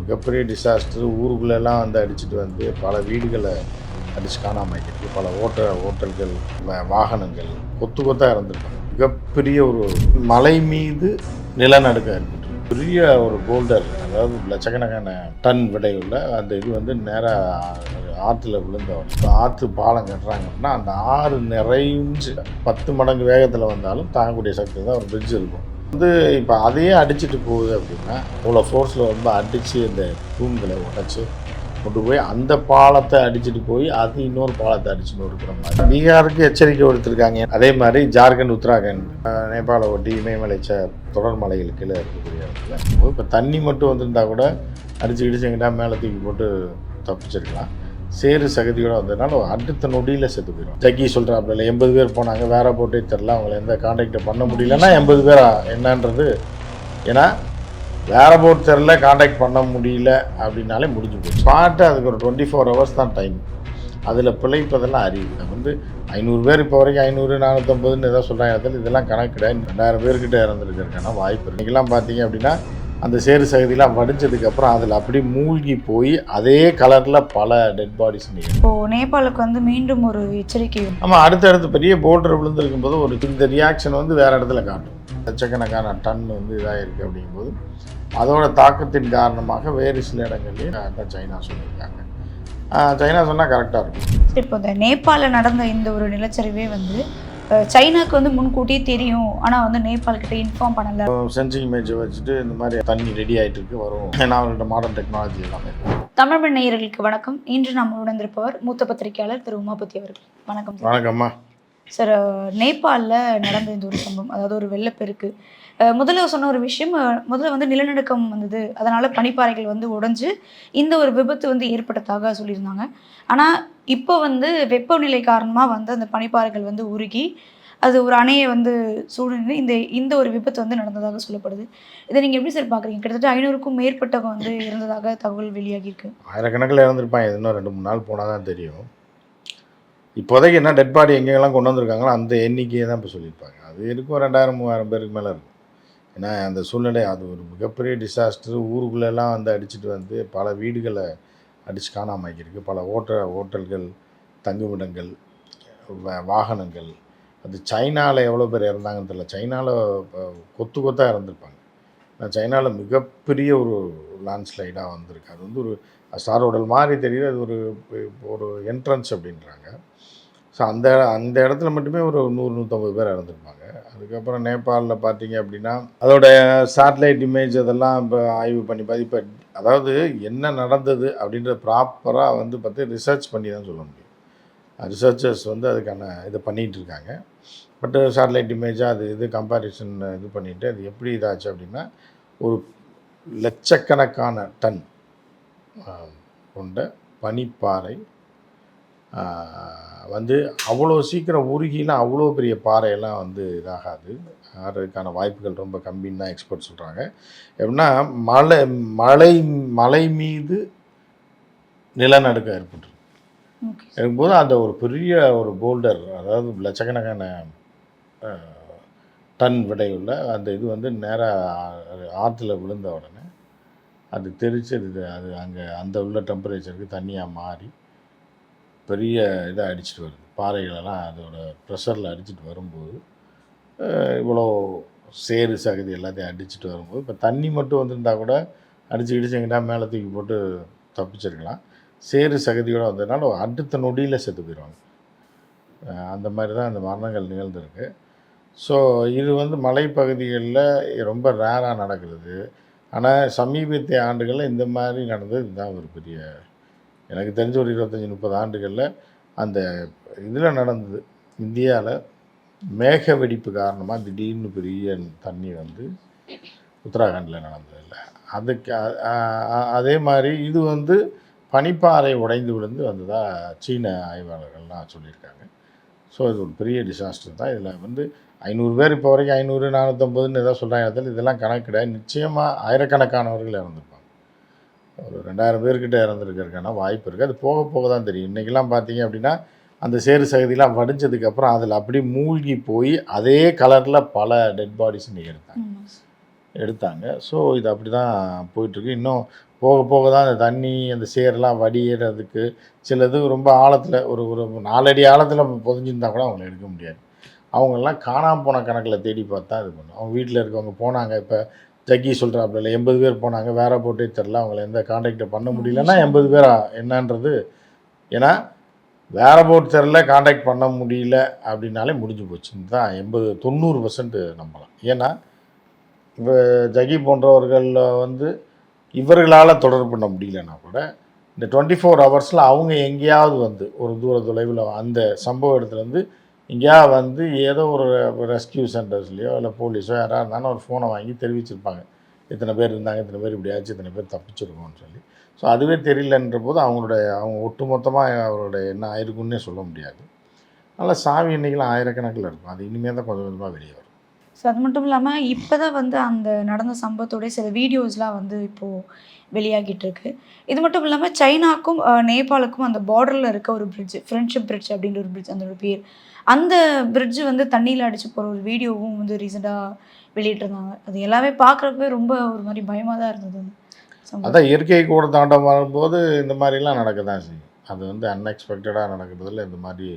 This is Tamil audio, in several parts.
மிகப்பெரிய டிசாஸ்டர். ஊருக்குள்ளெல்லாம் வந்து அடிச்சுட்டு வந்து பல வீடுகளை அடிச்சு காணாமல் ஆகிருக்கு. பல ஓட்டல்கள், வாகனங்கள் கொத்து கொத்தாக இறந்துருக்காங்க. மிகப்பெரிய ஒரு மலை மீது நிலநடுக்கம் ஏற்பட்டு பெரிய ஒரு போல்டர், அதாவது லட்சக்கணக்கான டன் விடையுள்ள அந்த இது வந்து நேராக ஆற்றுல விழுந்தவன். இப்போ ஆற்று பாலம் கட்டுறாங்க அப்படின்னா அந்த ஆறு நிறைஞ்சு 10 மடங்கு வேகத்தில் வந்தாலும் தாங்கக்கூடிய சக்தி தான் ஒரு பிரிட்ஜ் இருக்கும். வந்து இப்போ அதையே அடிச்சுட்டு போகுது அப்படின்னா அவ்வளோ ஃபோர்ஸில் ரொம்ப அடித்து இந்த தூண்களை உடைச்சி கொண்டு போய் அந்த பாலத்தை அடிச்சுட்டு போய் அது இன்னொரு பாலத்தை அடிச்சுன்னு இருக்கிற மாதிரி பீகாருக்கு எச்சரிக்கை கொடுத்துருக்காங்க. அதே மாதிரி ஜார்க்கண்ட், உத்தராகண்ட், நேபாளை ஒட்டி இமயமலை தொடர் மலைகள் கீழே இருக்கக்கூடிய இடத்துல இப்போ தண்ணி மட்டும் வந்திருந்தா கூட அடிச்சு எங்கிட்டா மேலே தூக்கி போட்டு தப்பிச்சிருக்கலாம். சேறு சகதியோடு வந்ததுனால அடுத்த நொடியில் செத்து போயிடும். ஜக்கி சொல்கிறாப்புல 80 பேர் போனாங்க, வேற போட்டே தெரில, அவங்கள எந்த கான்டாக்டை பண்ண முடியலன்னா 80 பேரா என்னன்றது. ஏன்னா வேற போட் தெரில, கான்டாக்ட் பண்ண முடியல அப்படின்னாலே முடிஞ்சு போச்சு. ஸ்பாட்டு அதுக்கு ஒரு 24 hours தான் டைம். அதில் பிழைப்பதெல்லாம் அறிவு. வந்து 500 பேர் இப்போ வரைக்கும் 500, 450ன்னு எதாவது சொல்கிறாங்க. இதெல்லாம் கணக்கு கிடையாது. 2000 பேர்கிட்ட இறந்துருக்கிறதுக்கான வாய்ப்பு இருக்குது. இன்றைக்கெல்லாம் பார்த்தீங்க அப்படின்னா அந்த சேறு சகதியெலாம் வடிஞ்சதுக்கப்புறம் அதில் அப்படி மூழ்கி போய் அதே கலரில் பல டெட் பாடிஸ் நிற்கும். இப்போது நேபாளுக்கு வந்து மீண்டும் ஒரு எச்சரிக்கை. ஆமாம், அடுத்தடுத்து பெரிய போல்டர் விழுந்திருக்கும் போது ஒரு இந்த ரியாக்ஷன் வந்து வேறு இடத்துல காட்டும். லட்சக்கணக்கான டன் வந்து இதாக இருக்குது அப்படிங்கும்போது அதோட தாக்கத்தின் காரணமாக வேறு சில இடங்கள்லையும் தான் சைனா சொல்லியிருக்காங்க. சைனா சொன்னால் கரெக்டாக இருக்கும். இப்போ இந்த நேபாளில் நடந்த இந்த ஒரு நிலச்சரிவே வந்து சைனாக்கு வந்து முன்கூட்டியே தெரியும், ஆனால் வந்து நேபாள் கிட்ட இன்ஃபார்ம் பண்ணலை. சென்சிங் இமேஜை வச்சுட்டு இந்த மாதிரி தண்ணி ரெடி ஆகிட்டு இருக்கு வரும். ஏன்னா அவங்கள்ட்ட மாடர்ன் டெக்னாலஜி எல்லாமே. தமிழ் நேயர்களுக்கு வணக்கம். இன்று நம்ம உணர்ந்திருப்பவர் மூத்த பத்திரிகையாளர் திரு உமாபதி அவர்கள். வணக்கம். வணக்கம்மா சார். நேபாளில் நடந்த இந்த ஒரு சம்பவம், அதாவது ஒரு வெள்ளப்பெருக்கு. முதல்ல சொன்ன ஒரு விஷயம், முதல்ல வந்து நிலநடுக்கம் வந்தது, அதனால் பனிப்பாறைகள் வந்து உடைஞ்சு இந்த ஒரு விபத்து வந்து ஏற்பட்டதாக சொல்லியிருந்தாங்க. ஆனால் இப்போ வந்து வெப்பநிலை காரணமாக வந்து அந்த பனிப்பாறைகள் வந்து உருகி அது ஒரு அணையை வந்து சூழ்நிலை இந்த ஒரு விபத்து வந்து நடந்ததாக சொல்லப்படுது. இதை நீங்கள் எப்படி சார் பார்க்குறீங்க? கிட்டத்தட்ட 500க்கும் மேற்பட்டவங்க வந்து இறந்ததாக தகவல் வெளியாகியிருக்கு. ஆயிரக்கணக்கில் இறந்துருப்பாங்க. இன்னும் 2-3 நாள் போனால் தான் தெரியும். இப்போதைக்கு என்ன டெட் பாடி எங்கெல்லாம் கொண்டு வந்திருக்காங்களோ அந்த எண்ணிக்கையை தான் இப்போ சொல்லியிருப்பாங்க. அது இருக்கும் 2000-3000 பேருக்கு மேலே இருக்கும். ஏன்னா அந்த சூழ்நிலை அது ஒரு மிகப்பெரிய டிசாஸ்டர். ஊருக்குள்ளெல்லாம் வந்து அடிச்சுட்டு வந்து பல வீடுகளை அடித்து காணாமல் ஆகியிருக்கு. பல ஓட்டல்கள், தங்குமிடங்கள், வாகனங்கள். அது சைனாவில் எவ்வளோ பேர் இறந்தாங்கன்னு தெரியல. சைனாவில் கொத்து கொத்தாக இறந்துருப்பாங்க. ஆனால் சைனாவில் மிகப்பெரிய ஒரு லேண்ட்ஸ்லைடாக வந்திருக்கு. அது வந்து ஒரு ஸ்டார் ஹோட்டல் மாதிரி தெரியுது. அது ஒரு என்ட்ரன்ஸ் அப்படின்றாங்க. ஸோ அந்த இடத்துல மட்டுமே ஒரு 100-150 பேர் இறந்துருப்பாங்க. அதுக்கப்புறம் நேபாளில் பார்த்தீங்க அப்படின்னா அதோட சேட்டலைட் இமேஜ் அதெல்லாம் இப்போ ஆய்வு பண்ணி இப்போ அதாவது என்ன நடந்தது அப்படின்றத ப்ராப்பராக வந்து பார்த்து ரிசர்ச் பண்ணி தான் சொல்ல முடியும். ரிசர்ச்சர்ஸ் வந்து அதுக்கான இதை பண்ணிகிட்டு இருக்காங்க. பட் சேட்டலைட் இமேஜாக இது கம்பேரிசன் இது பண்ணிவிட்டு அது எப்படி இதாச்சு அப்படின்னா ஒரு லட்சக்கணக்கான டன் கொண்ட பனிப்பாறை வந்து அவ்வளோ சீக்கிரம் உருகிலாம் அவ்வளோ பெரிய பாறையெல்லாம் வந்து இதாகாது. ஆகிறதுக்கான வாய்ப்புகள் ரொம்ப கம்மின்னு தான் எக்ஸ்பர்ட் சொல்கிறாங்க. எப்படின்னா மலை மீது நிலநடுக்கம் ஏற்பட்டுருக்கு. இருக்கும்போது அந்த ஒரு பெரிய ஒரு போல்டர், அதாவது லட்சக்கணக்கான டன் விடையுள்ள அந்த இது வந்து நேராக ஆற்றுல விழுந்த உடனே அது தெரிச்சு அது அங்கே அந்த உள்ள டெம்பரேச்சருக்கு தண்ணியாக மாறி பெரிய இதாக அடிச்சுட்டு வருது. பாறைகளெல்லாம் அதோட ப்ரெஷரில் அடிச்சுட்டு வரும்போது இவ்வளோ சேறு சகதி எல்லாத்தையும் அடிச்சுட்டு வரும்போது இப்போ தண்ணி மட்டும் வந்திருந்தால் கூட அடிச்சு எங்கிட்டா மேலே தூக்கி போட்டு தப்பிச்சிருக்கலாம். சேறு சகதியோடு வந்ததுனால அடுத்த நொடியில் செத்து போயிடுவாங்க. அந்த மாதிரி தான் இந்த மரணங்கள் நிகழ்ந்துருக்கு. ஸோ இது வந்து மலைப்பகுதிகளில் ரொம்ப ரேராக நடக்கிறது. ஆனால் சமீபத்திய ஆண்டுகளில் இந்த மாதிரி நடந்தது இதுதான் ஒரு பெரிய, எனக்கு தெரிஞ்ச ஒரு 25-30 ஆண்டுகளில் அந்த இதில் நடந்தது. இந்தியாவில் மேக வெடிப்பு காரணமாக திடீர்னு பெரிய தண்ணி வந்து உத்தராகண்டில் நடந்ததில்லை. அதுக்கு அதே மாதிரி இது வந்து பனிப்பாறை உடைந்து விழுந்து வந்ததாக சீன ஆய்வாளர்கள்லாம் சொல்லியிருக்காங்க. ஸோ இது ஒரு பெரிய டிசாஸ்டர் தான். இதில் வந்து 500 பேர் இப்போ வரைக்கும் 500, 450ன்னு எதாவது சொல்கிறாங்க. இதெல்லாம் கணக்கு கிடையாது. நிச்சயமாக ஆயிரக்கணக்கானவர்கள் இறந்துருப்பாங்க. ஒரு 2000 பேர்கிட்ட இறந்துருக்கிறதுக்கான வாய்ப்பு இருக்குது. அது போக போக தான் தெரியும். இன்றைக்கெல்லாம் பார்த்தீங்க அப்படின்னா அந்த சேறு சகதியெலாம் வடிஞ்சதுக்கப்புறம் அதில் அப்படி மூழ்கி போய் அதே கலரில் பல டெட் பாடிஸ் இன்றைக்கி எடுத்தாங்க. ஸோ இது அப்படி தான் போயிட்டுருக்கு. இன்னும் போக போக தான் அந்த தண்ணி அந்த சேரெலாம் வடிகிறதுக்கு சிலது ரொம்ப ஆழத்தில் ஒரு ஒரு 4 அடி ஆழத்தில் புதைஞ்சிருந்தா கூட அவங்கள எடுக்க முடியாது. அவங்கெல்லாம் காணாமல் போன கணக்கில் தேடி பார்த்தா இது பண்ணும். அவங்க வீட்டில் இருக்கவங்க போனாங்க. இப்போ ஜக்கி சொல்கிறாப்புல 80 பேர் போனாங்க, வேற போட்டே தெரில, அவங்கள எந்த காண்டாக்டை பண்ண முடியலன்னா 80 பேரா என்னன்றது. ஏன்னா வேற போட் தெரில, காண்டாக்ட் பண்ண முடியல அப்படின்னாலே முடிஞ்சு போச்சுன்னு தான் 90% நம்பலாம். ஏன்னா இப்போ ஜக்கி போன்றவர்கள் வந்து இவர்களால் தொடர்பு பண்ண முடியலன்னா கூட இந்த 24 ஹவர்ஸில் அவங்க எங்கேயாவது வந்து ஒரு தூர தொலைவில் அந்த சம்பவ இடத்துலேருந்து எங்கேயாவது வந்து ஏதோ ஒரு ரெஸ்கியூ சென்டர்ஸ்லையோ இல்லை போலீஸோ யாராக இருந்தாலும் ஒரு ஃபோனை வாங்கி தெரிவிச்சிருப்பாங்க. இத்தனை பேர் இருந்தாங்க, இத்தனை பேர் இப்படி ஆச்சு, இத்தனை பேர் தப்பிச்சிருக்கோம்னு சொல்லி. ஸோ அதுவே தெரியலன்ற போது அவங்க ஒட்டுமொத்தமாக அவருடைய என்ன ஆயிருக்குன்னே சொல்ல முடியாது. அதனால் சாவி எண்ணிக்கையில் ஆயிரக்கணக்கில் இருக்கும். அது இனிமேல் தான் கொஞ்சம் கொஞ்சமாக வெளியே வரும். ஸோ அது மட்டும் இல்லாமல் இப்போ தான் வந்து அந்த நடந்த சம்பவத்தோடைய சில வீடியோஸ்லாம் வந்து இப்போது வெளியாகிட்டு இருக்கு. இது மட்டும் இல்லாமல் சைனாக்கும் நேபாளுக்கும் அந்த பார்டரில் இருக்க ஒரு பிரிட்ஜ், ஃப்ரெண்ட்ஷிப் பிரிட்ஜ் அப்படின்ற ஒரு பிரிட்ஜ், அதோட பேர். அந்த பிரிட்ஜ் வந்து தண்ணியில் அடிச்சு போகிற ஒரு வீடியோவும் வந்து ரீசெண்டாக வெளியிட்டிருந்தாங்க. அது எல்லாமே பார்க்குறப்பவே ரொம்ப ஒரு மாதிரி பயமாக தான் இருந்தது அந்த சம்பவம். அதான் இயற்கை கூட தாண்டம் வரும்போது இந்த மாதிரிலாம் நடக்க தான் செய்யும். அது வந்து அன்எக்ஸ்பெக்டடாக நடக்கிறதுல இந்த மாதிரி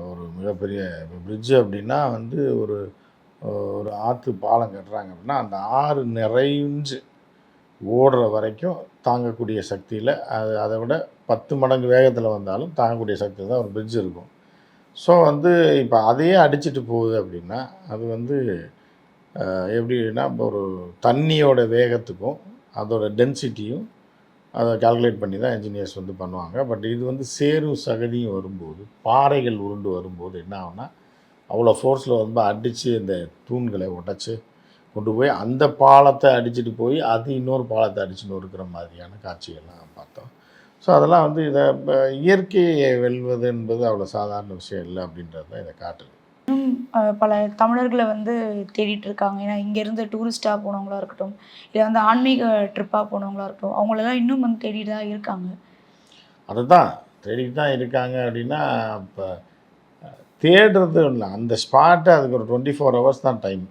ஒரு மிகப்பெரிய பிரிட்ஜு அப்படின்னா வந்து ஒரு ஒரு ஆற்று பாலம் கட்டுறாங்க அப்படின்னா அந்த ஆறு நிறைஞ்சு ஓடுற வரைக்கும் தாங்கக்கூடிய சக்தியில் அதை விட 10 மடங்கு வேகத்தில் வந்தாலும் தாங்கக்கூடிய சக்தி தான் ஒரு பிரிட்ஜ் இருக்கும். ஸோ வந்து இப்போ அதையே அடிச்சுட்டு போகுது அப்படின்னா அது வந்து எப்படின்னா இப்போ ஒரு தண்ணியோட வேகத்துக்கும் அதோட டென்சிட்டியும் அதை கால்குலேட் பண்ணி தான் என்ஜினியர்ஸ் வந்து பண்ணுவாங்க. பட் இது வந்து சேரும் சகதியும் வரும்போது, பாறைகள் உருண்டு வரும்போது என்ன ஆகும்னா அவ்வளோ ஃபோர்ஸில் வந்து அடித்து இந்த தூண்களை உடச்சி கொண்டு போய் அந்த பாலத்தை அடிச்சுட்டு போய் அது இன்னொரு பாலத்தை அடித்து நொறுக்கிற மாதிரியான காட்சிகள்லாம் பார்த்தோம். ஸோ அதெல்லாம் வந்து இதை இப்போ இயற்கையை வெல்வது என்பது அவ்வளோ சாதாரண விஷயம் இல்லை அப்படின்றது தான் இதை காட்டுது. பல தமிழர்களை வந்து தேடிட்டு இருக்காங்க. ஏன்னா இங்கேருந்து டூரிஸ்ட்டாக போனவங்களா இருக்கட்டும், இல்லை வந்து ஆன்மீக ட்ரிப்பாக போனவங்களா இருக்கட்டும், அவங்களெல்லாம் இன்னும் வந்து தேடிட்டு தான் இருக்காங்க. அதுதான் தேடிட்டு தான் இருக்காங்க அப்படின்னா இப்போ தேடுறது இல்லை, அந்த ஸ்பாட்டை அதுக்கு ஒரு 24 ஹவர்ஸ் தான் டைம்.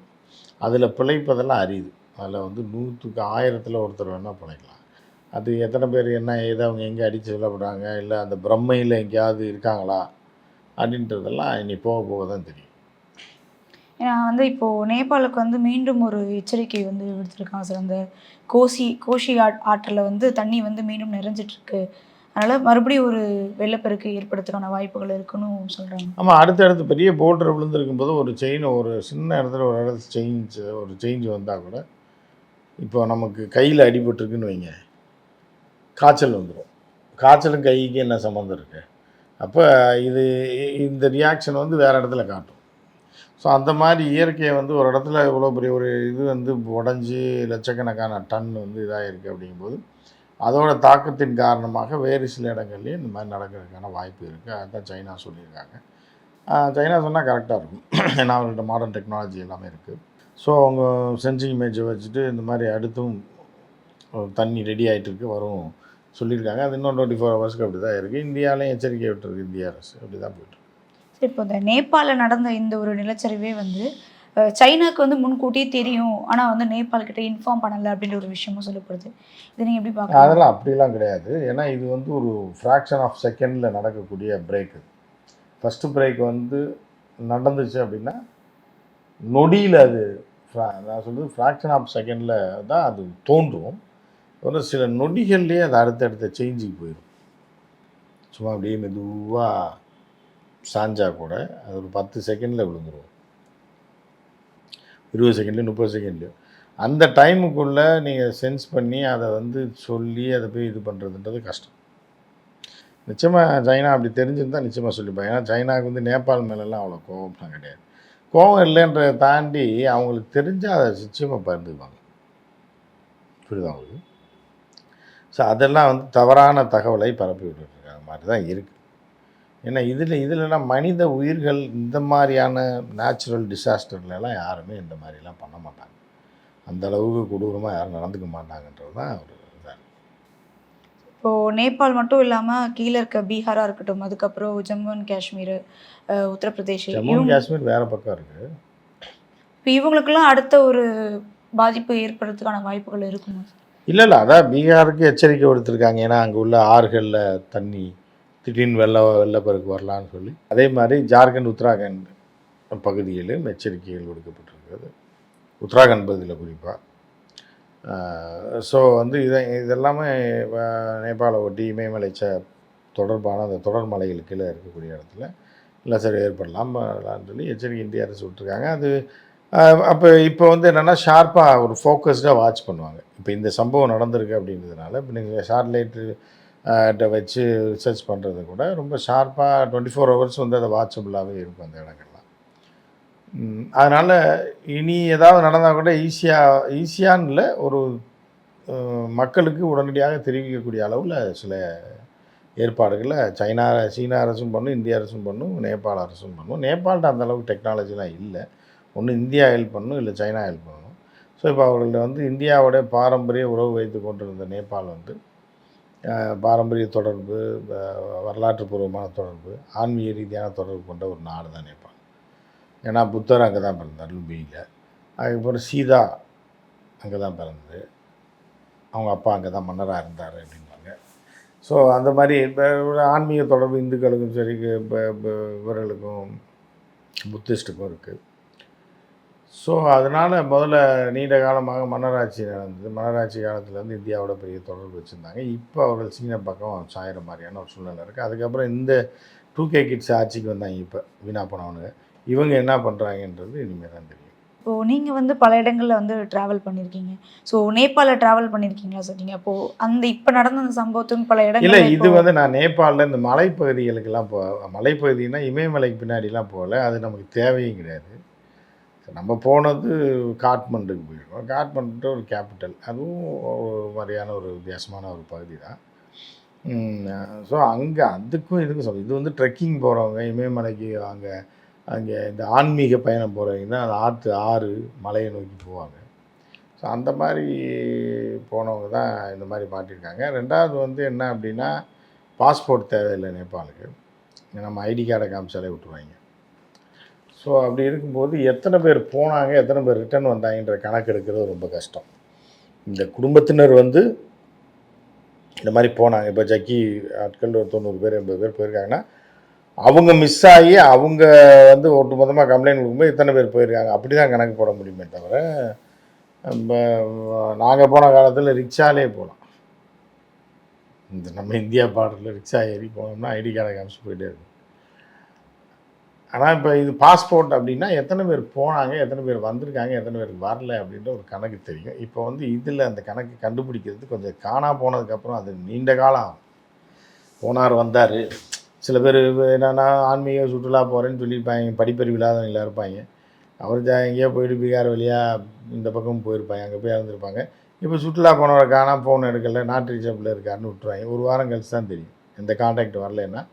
அதில் பிழைப்பதெல்லாம் அரியுது. அதில் வந்து 100க்கு 1000ல் ஒருத்தர் வேணால் பிழைக்கலாம். அது எத்தனை பேர் என்ன ஏதோ அவங்க எங்கே அடித்து சொல்லப்படுறாங்க, இல்லை அந்த பிரம்மையில் எங்கேயாவது இருக்காங்களா அப்படின்றதெல்லாம் இனி போக போக தான் தெரியும். ஏன்னா வந்து இப்போது நேபாளுக்கு வந்து மீண்டும் ஒரு எச்சரிக்கை வந்து விடுத்திருக்காங்க சார். அந்த கோஷி ஆற்றில் வந்து தண்ணி வந்து மீண்டும் நிறைஞ்சிட்ருக்கு. அதனால் மறுபடியும் ஒரு வெள்ளப்பெருக்கு ஏற்படுறதுக்கான வாய்ப்புகள் இருக்குன்னு சொல்கிறாங்க. ஆமாம், அடுத்தடுத்து பெரிய போல்டர் விழுந்திருக்கும் போது ஒரு ஒரு சின்ன இடத்துல ஒரு இடத்துல ஒரு சேஞ்ச் வந்தால் கூட இப்போ நமக்கு கையில் அடிபட்டுருக்குன்னு வைங்க, காய்ச்சல் வந்துடும். காய்ச்சலும் கைக்கு என்ன சம்மந்தம் இருக்குது? அப்போ இந்த ரியாக்ஷன் வந்து வேறு இடத்துல காட்டும். ஸோ அந்த மாதிரி இயற்கையை வந்து ஒரு இடத்துல இவ்வளோ பெரிய ஒரு இது வந்து உடஞ்சி லட்சக்கணக்கான டன் வந்து இதாகிருக்கு அப்படிங்கும்போது அதோட தாக்கத்தின் காரணமாக வேறு சில இடங்கள்லேயும் இந்த மாதிரி நடக்கிறதுக்கான வாய்ப்பு இருக்குது. அதுதான் சைனா சொல்லியிருக்காங்க. சைனா சொன்னால் கரெக்டாக இருக்கும். ஏன்னா அவங்கள்ட்ட மாடர்ன் டெக்னாலஜி எல்லாமே இருக்குது. ஸோ அவங்க சென்சிங் இமேஜை வச்சுட்டு இந்த மாதிரி அடுத்தும் தண்ணி ரெடி ஆகிட்டு இருக்கு வரும் சொல்லியிருக்காங்க. அது இன்னும் 24 ஹவர்ஸ்க்கு அப்படி தான் இருக்குது. இந்தியாவிலையும் எச்சரிக்கை விட்டுருக்கு இந்திய அரசு. அப்படி தான் போய்ட்டு. சரி, இப்போ இந்த நேபாளில் நடந்த இந்த ஒரு நிலச்சரிவே வந்து சைனாவுக்கு வந்து முன்கூட்டியே தெரியும், ஆனால் வந்து நேபாள் கிட்ட இன்ஃபார்ம் பண்ணலை அப்படின்ற ஒரு விஷயமும் சொல்லப்படுது. இதை நீங்கள் எப்படி பார்க்கலாம்? அதெல்லாம் அப்படிலாம் கிடையாது. ஏன்னா இது வந்து ஒரு ஃப்ராக்ஷன் ஆஃப் செகண்டில் நடக்கக்கூடிய பிரேக்கு. ஃபஸ்ட்டு பிரேக் வந்து நடந்துச்சு அப்படின்னா நொடியில் அது நான் சொல்கிறது ஃப்ராக்ஷன் ஆஃப் செகண்டில் தான் அது தோன்றும். ஒரு சில நொடிகள்லேயே அது அடுத்தடுத்த சேஞ்சுக்கு போயிடும். சும்மா அப்படியே மெதுவாக சாஞ்சா கூட அது ஒரு 10 செகண்டில் விழுந்துடும், 20 செகண்ட்லையும் 30 செகண்ட்லையும். அந்த டைமுக்குள்ளே நீங்கள் சென்ஸ் பண்ணி அதை வந்து சொல்லி அதை போய் இது பண்ணுறதுன்றது கஷ்டம். நிச்சயமாக சைனா அப்படி தெரிஞ்சிருந்தால் நிச்சயமாக சொல்லிப்பாங்க. ஏன்னா சைனாவுக்கு வந்து நேபாள் மேலெல்லாம் அவ்வளோ கோவம்லாம் கிடையாது. கோவம் இல்லைன்றதை தாண்டி அவங்களுக்கு தெரிஞ்சால் அதை நிச்சயமாக பகிர்ந்துக்குவாங்க. புரியுதா அவங்களுக்கு? ஸோ அதெல்லாம் வந்து தவறான தகவலை பரப்பி விட்டுருக்காங்க மாதிரி தான் இருக்குது. ஏன்னா இதிலெல்லாம் மனித உயிர்கள் இந்த மாதிரியான நேச்சுரல் டிசாஸ்டர்லாம் யாருமே இந்த மாதிரிலாம் பண்ண மாட்டாங்க. அந்த அளவுக்கு கொடூரமாக யாரும் நடந்துக்க மாட்டாங்கன்றது தான் ஒரு இதாக. இப்போது நேபாள் மட்டும் இல்லாமல் கீழே இருக்க பீகாராக இருக்கட்டும், அதுக்கப்புறம் ஜம்மு அண்ட் காஷ்மீர், உத்தரப்பிரதேஷ், ஜம்மு அண்ட் காஷ்மீர் வேறு பக்கம் இருக்குது. இப்போ இவங்களுக்கெல்லாம் அடுத்த ஒரு பாதிப்பு ஏற்படுறதுக்கான வாய்ப்புகள் இருக்குமா? இல்லை இல்லை, அதான் பீகாருக்கு எச்சரிக்கை விடுத்திருக்காங்க. ஏன்னா அங்கே உள்ள ஆறுகளில் தண்ணி திடீர்னு வெள்ளப்பெருக்கு வரலான்னு சொல்லி. அதே மாதிரி ஜார்க்கண்ட், உத்தராகண்ட் பகுதிகளிலும் எச்சரிக்கைகள் விடுக்கப்பட்டிருக்கிறது. உத்தராகண்ட் பகுதியில் குறிப்பாக. ஸோ வந்து இதெல்லாமே நேபாள ஒட்டி இமயமலை தொடர்பான அந்த தொடர் மலைகளுக்கு கீழே இருக்கக்கூடிய இடத்துல நிலச்சரி ஏற்படலாம்னு சொல்லி எச்சரிக்கை இந்திய அரசு விட்டுருக்காங்க. அது அப்போ இப்போ வந்து என்னென்னா ஷார்ப்பாக ஒரு ஃபோக்கஸ்டாக வாட்ச் பண்ணுவாங்க. இப்போ இந்த சம்பவம் நடந்திருக்கு அப்படின்றதுனால இப்போ நீங்கள் சேட்டலைட்டு வச்சு ரிசர்ச் பண்ணுறது கூட ரொம்ப ஷார்ப்பாக 24 ஹவர்ஸ் வந்து அதை வாட்சபுளாகவே இருக்கும் அந்த இடங்கள்லாம். அதனால் இனி ஏதாவது நடந்தால் கூட ஈஸியான்னு இல்லை, ஒரு மக்களுக்கு உடனடியாக தெரிவிக்கக்கூடிய அளவில் சில ஏற்பாடுகளை சீனா அரசும் பண்ணும், இந்திய அரசும் பண்ணும், நேபாள அரசும் பண்ணும். நேபாள்கிட்ட அந்தளவுக்கு டெக்னாலஜிலாம் இல்லை. ஒன்று இந்தியா ஹெல்ப் பண்ணணும், இல்லை சைனா ஹெல்ப் பண்ணணும். ஸோ இப்போ அவர்கள்ட்ட வந்து இந்தியாவோட பாரம்பரிய உறவு வைத்து கொண்டிருந்த நேபாள் வந்து பாரம்பரிய தொடர்பு, வரலாற்று பூர்வமான தொடர்பு, ஆன்மீக ரீதியான தொடர்பு கொண்ட ஒரு நாடு தான் நேபாள். ஏன்னா புத்தர் அங்கே தான் பிறந்தார், லும்பியில். அதுக்கப்புறம் சீதா அங்கே தான் பிறந்தது, அவங்க அப்பா அங்கே தான் மன்னராக இருந்தார் அப்படின்பாங்க. ஸோ அந்த மாதிரி இப்போ ஆன்மீக தொடர்பு இந்துக்களுக்கும் சரி, இப்போ இவர்களுக்கும் புத்திஸ்ட்டுக்கும் இருக்குது. ஸோ அதனால் முதல்ல நீண்ட காலமாக மன்னராட்சி நடந்தது. மன்னராட்சி காலத்தில் வந்து இந்தியாவோட பெரிய தொடர்பு வச்சுருந்தாங்க. இப்போ அவர்கள் சீன பக்கம் சாயிற மாதிரியான ஒரு சூழ்நிலை இருக்குது. அதுக்கப்புறம் இந்த 2K கிட்ஸ் ஆட்சிக்கு வந்தாங்க. இப்போ வீணா போனவனுங்க இவங்க என்ன பண்ணுறாங்கன்றது இனிமேல் தான் தெரியும். இப்போது நீங்கள் வந்து பல இடங்களில் வந்து ட்ராவல் பண்ணியிருக்கீங்க. ஸோ நேபாளில் ட்ராவல் பண்ணியிருக்கீங்களா சொன்னீங்க. அப்போது அந்த இப்போ நடந்த அந்த சம்பவத்துக்கு பல இடங்கள் இல்லை, இது வந்து நான் நேபாளில் இந்த மலைப்பகுதிகளுக்கெல்லாம் மலைப்பகுதினா இமயமலைக்கு பின்னாடிலாம் போகல. அது நமக்கு தேவையும் கிடையாது. நம்ம போனது காட்மண்டுக்கு போயிருக்கோம். காட்மண்டு ஒரு கேபிட்டல், அதுவும் ஒரு மாதிரியான ஒரு வித்தியாசமான ஒரு பகுதி தான். ஸோ அங்கே அதுக்கும் இதுக்கும் இது வந்து ட்ரெக்கிங் போகிறவங்க இமயமலைக்கு அங்கே இந்த ஆன்மீக பயணம் போகிறவங்க தான் அந்த ஆறு மலையை நோக்கி போவாங்க. ஸோ அந்த மாதிரி போனவங்க தான் இந்த மாதிரி மாட்டியிருக்காங்க. ரெண்டாவது வந்து என்ன அப்படின்னா, பாஸ்போர்ட் தேவையில்லை நேபாளுக்கு. நம்ம ஐடி கார்டை காமிச்சாலே விட்டுருவாங்க. ஸோ அப்படி இருக்கும்போது எத்தனை பேர் போனாங்க, எத்தனை பேர் ரிட்டர்ன் வந்தாங்கன்ற கணக்கு எடுக்கிறது ரொம்ப கஷ்டம். இந்த குடும்பத்தினர் வந்து இந்த மாதிரி போனாங்க. இப்போ ஜக்கி ஆட்கள் ஒரு 90 பேர் 80 பேர் போயிருக்காங்கன்னா, அவங்க மிஸ் ஆகி அவங்க வந்து ஒட்டுமொத்தமாக கம்ப்ளைண்ட் கொடுக்கும்போது எத்தனை பேர் போயிருக்காங்க அப்படி தான் கணக்கு போட முடியுமே தவிர, நாங்கள் போன காலத்தில் ரிக்ஷாலே போகலாம். நம்ம இந்தியா பார்டரில் ரிக்ஷா ஏறி போனோம்னா ஐடி கார்டை காமிச்சு போயிட்டே இருக்கும். ஆனால் இப்போ இது பாஸ்போர்ட் அப்படின்னா எத்தனை பேர் போனாங்க, எத்தனை பேர் வந்திருக்காங்க, எத்தனை பேர் வரல அப்படின்ற ஒரு கணக்கு தெரியும். இப்போ வந்து இதில் அந்த கணக்கு கண்டுபிடிக்கிறது கொஞ்சம் காணா போனதுக்கப்புறம் அது நீண்ட காலம் ஆகும். போனார் வந்தார், சில பேர் என்னென்னா ஆன்மீக சுற்றுலா போகிறேன்னு சொல்லியிருப்பாங்க, படிப்பறிவு இல்லாதவங்களா இருப்பாங்க. அவர் எங்கேயோ போயிட்டு பீகார் வழியாக இந்த பக்கம் போயிருப்பாங்க, அங்கே போய் இறந்துருப்பாங்க. இப்போ சுற்றுலா போனவரை காணா, ஃபோன் எடுக்கல, நாட்டு ரிசர்வில் இருக்காருன்னு விட்டுருவாங்க. ஒரு வாரம் கழிச்சு தான் தெரியும். எந்த கான்டாக்ட் வரலைன்னா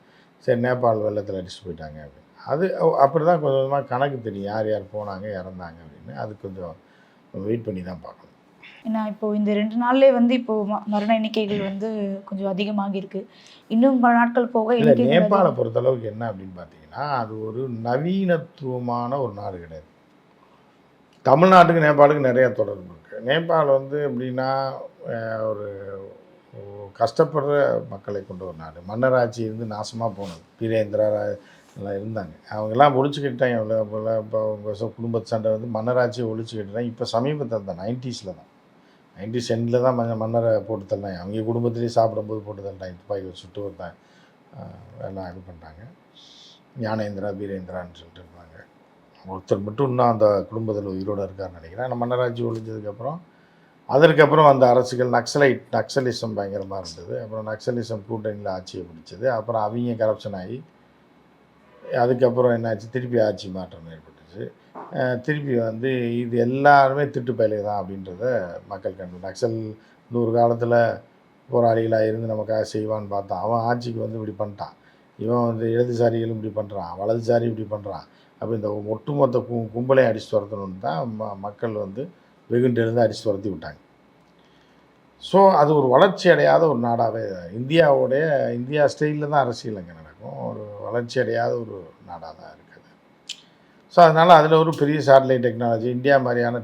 சரி நேபாள் வெள்ளத்தில் அடிச்சுட்டு போயிட்டாங்க அப்படின்னு. அது அப்படி தான் கொஞ்சம் கொஞ்சமாக கணக்கு தெரியும், யார் யார் போனாங்க இறந்தாங்க அப்படின்னு. அது கொஞ்சம் வெயிட் பண்ணி தான் பார்க்கணும். ஏன்னா இப்போது இந்த 2 நாள்லேயே வந்து இப்போது மரண எண்ணிக்கைகள் வந்து கொஞ்சம் அதிகமாகிருக்கு. இன்னும் பல நாட்கள் போக இல்லை, நேபாளை பொறுத்தளவுக்கு என்ன அப்படின்னு பார்த்தீங்கன்னா, அது ஒரு நவீனத்துவமான ஒரு நாடு கிடையாது. தமிழ்நாட்டுக்கு நேபாளுக்கு நிறையா தொடர்பு இருக்குது. நேபாள் வந்து எப்படின்னா ஒரு கஷ்டப்படுற மக்களை கொண்ட ஒரு நாடு. மன்னராட்சி இருந்து நாசமாக போனது, வீரேந்திரா எல்லாம் இருந்தாங்க. அவங்கெல்லாம் ஒழிச்சுக்கிட்டாங்க. இப்போ உங்கள் குடும்பத்து சண்டை வந்து மன்னராட்சியை ஒழிச்சுக்கிட்டாங்க. இப்போ சமீபத்தில் தான் 90s தான் 90s எண்டில் தான் மன்னரை போட்டு தள்ளாங்க. அவங்க குடும்பத்திலேயே சாப்பிடும்போது போட்டு தள்ளாங்க, துப்பாக்கி வச்சு சுட்டு வந்தாங்க, எல்லாம் இது பண்ணிட்டாங்க. ஞானேந்திரா வீரேந்திரான்னு சொல்லிட்டு இருப்பாங்க. ஒருத்தர் மட்டும் இன்னும் அந்த குடும்பத்தில் உயிரோடு இருக்காருன்னு நினைக்கிறேன். ஆனால் மன்னராட்சி ஒழிஞ்சதுக்கப்புறம் அதற்கப்புறம் அந்த அரசுகள் நக்சலிசம் பயங்கரமாக இருந்தது. அப்புறம் நக்சலிசம் கூட்டணியில் ஆட்சியை பிடிச்சது. அப்புறம் அவங்க கரப்ஷன் ஆகி அதுக்கப்புறம் என்னாச்சு, திருப்பி ஆட்சி மாற்றம் ஏற்பட்டுச்சு. திருப்பி வந்து இது எல்லாருமே திட்டுப்பயலுக தான் அப்படின்றத மக்கள் நக்சல் ஒரு காலத்தில் போராளிகளாக இருந்து நமக்காக செய்வான்னு பார்த்தான். அவன் ஆட்சிக்கு வந்து இப்படி பண்ணிட்டான். இவன் வந்து இடதுசாரிகளும் இப்படி பண்ணுறான், வலதுசாரி இப்படி பண்ணுறான். அப்போ இந்த ஒட்டுமொத்த கும்பலையும் அடித்து துரத்தணுன்னு தான் மக்கள் வந்து வெகுண்டு எழுந்து அடித்து துரத்தி விட்டாங்க. ஸோ அது ஒரு வளர்ச்சி அடையாத ஒரு நாடாகவே, இந்தியா ஸ்டைலில் தான் அரசியல் அங்கே நடக்கும். ஒரு வளர்ச்சி அடையாத ஒரு நாடாக தான் இருக்குது. ஸோ அதனால் அதில் ஒரு பெரிய சேட்டலைட் டெக்னாலஜி, இந்தியா மாதிரியான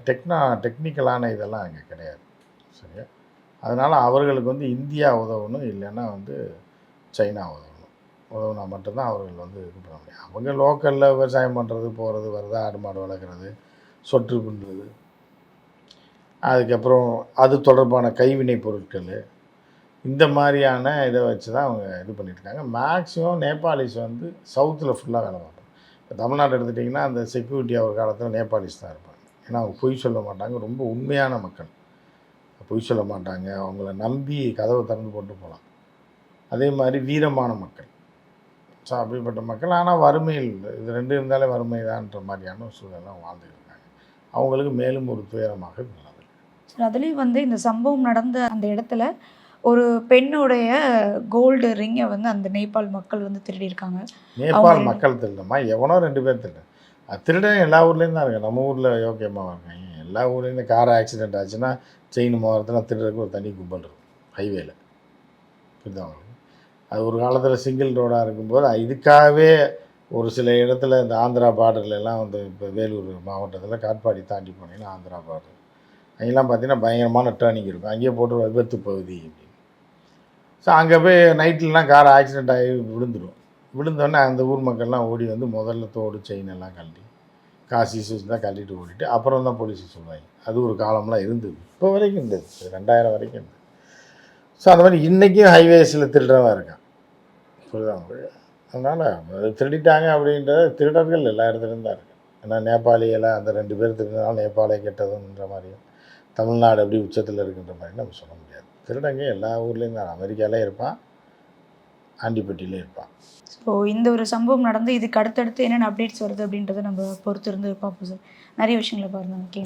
டெக்னிக்கலான இதெல்லாம் அங்கே கிடையாது. சரியா? அதனால் அவர்களுக்கு வந்து இந்தியா உதவணும், இல்லைன்னா வந்து சைனா உதவணும். உதவுனா மட்டும்தான் அவர்கள் வந்து இது பண்ண முடியும். அவங்க லோக்கலில் விவசாயம் பண்ணுறது, போகிறது வர்றது, ஆடு மாடு வளர்க்குறது, சொட்டு பின்னுறது, அதுக்கப்புறம் அது தொடர்பான கைவினை பொருட்கள், இந்த மாதிரியான இதை வச்சு தான் அவங்க இது பண்ணியிருக்காங்க. மேக்ஸிமம் நேபாளிஸ் வந்து சவுத்தில் ஃபுல்லாக வேலை பார்ப்பாங்க. இப்போ தமிழ்நாடு எடுத்துட்டிங்கன்னா அந்த செக்யூரிட்டி ஒரு காலத்தில் நேபாளிஸ் தான் இருப்பாங்க. ஏன்னா அவங்க பொய் சொல்ல மாட்டாங்க, ரொம்ப உண்மையான மக்கள். பொய் சொல்ல மாட்டாங்க, அவங்கள நம்பி கதவை திறந்து போட்டு போகலாம். அதே மாதிரி வீரமான மக்கள். ஸோ அப்படிப்பட்ட மக்கள், ஆனால் வறுமையில் இது ரெண்டும் இருந்தாலே வறுமை தான்ன்ற மாதிரியான ஒரு சூழலாம் வாழ்ந்துட்டு இருக்காங்க. அவங்களுக்கு மேலும் ஒரு துயரமாக உள்ளது. சார், அதுலேயும் வந்து இந்த சம்பவம் நடந்த அந்த இடத்துல ஒரு பெண்ணுடைய கோல்டு ரிங்கை வந்து அந்த நேபாள் மக்கள் வந்து திருடியிருக்காங்க. நேபாள் மக்கள் திருடமா? எவனோ 2 பேர் திருடன். திருடன் எல்லா ஊர்லேயும் தான் இருக்குது. நம்ம ஊரில் யோக்கியமாக இருக்காங்க. எல்லா ஊர்லேயும் கார் ஆக்சிடென்ட் ஆச்சுன்னா செயின் மோதிரத்தில் திருடுறதுக்கு ஒரு தனி கும்பல் இருக்கும் ஹைவேல. புரியுதா உங்களுக்கு? அது ஒரு காலத்தில் சிங்கிள் ரோடாக இருக்கும்போது இதுக்காகவே ஒரு சில இடத்துல இந்த ஆந்திரா பார்டர்லாம் வந்து இப்போ வேலூர் மாவட்டத்தில் காட்பாடி தாண்டி போனீங்கன்னா ஆந்திரா பார்டர் அங்கெல்லாம் பார்த்தீங்கன்னா பயங்கரமான டேர்னிங் இருக்கும். அங்கேயே போட்டு விபத்து பகுதி அப்படின்னு. ஸோ அங்கே போய் நைட்லலாம் கார் ஆக்சிடென்ட் ஆகி விழுந்துடும். விழுந்தோடனே அந்த ஊர் மக்கள்லாம் ஓடி வந்து முதல்ல தோடு செயின் எல்லாம் கழட்டி காசு சீஸ் தான் கழட்டிட்டு ஓடிட்டு அப்புறம் தான் போலீஸுக்கு சொல்லுவாங்க. அது ஒரு காலம்லாம் இருந்தது. இப்போ வரைக்கும் இருந்தது, 2000 வரைக்கும் இருந்தது. ஸோ அந்த மாதிரி இன்றைக்கும் ஹைவேஸில் திருடுறவன் இருக்கான். புரியுதா உங்களுக்கு? அதனால் அது திருடிட்டாங்க அப்படின்றது திருடர்கள் எல்லா இடத்துலையும் தான் இருக்குது. ஏன்னா நேபாளியெல்லாம் அந்த 2 பேர் திருடினாலும் நேபாளே கெட்டதுன்ற மாதிரியும் தமிழ்நாடு எப்படி உச்சத்தில் இருக்குன்ற மாதிரி நம்ம சொல்ல முடியாது. திருடங்க எல்லா ஊர்லேயும் தான். அமெரிக்காவிலே இருப்பான், ஆண்டிப்பட்டியிலே இருப்பான். ஸோ இந்த ஒரு சம்பவம் நடந்து இதுக்கு அடுத்தடுத்து என்னென்ன அப்டேட்ஸ் வருது அப்படின்றத நம்ம பொறுத்திருந்து பார்ப்போம் சார். நிறைய விஷயங்களை பாருங்கள். ஓகே.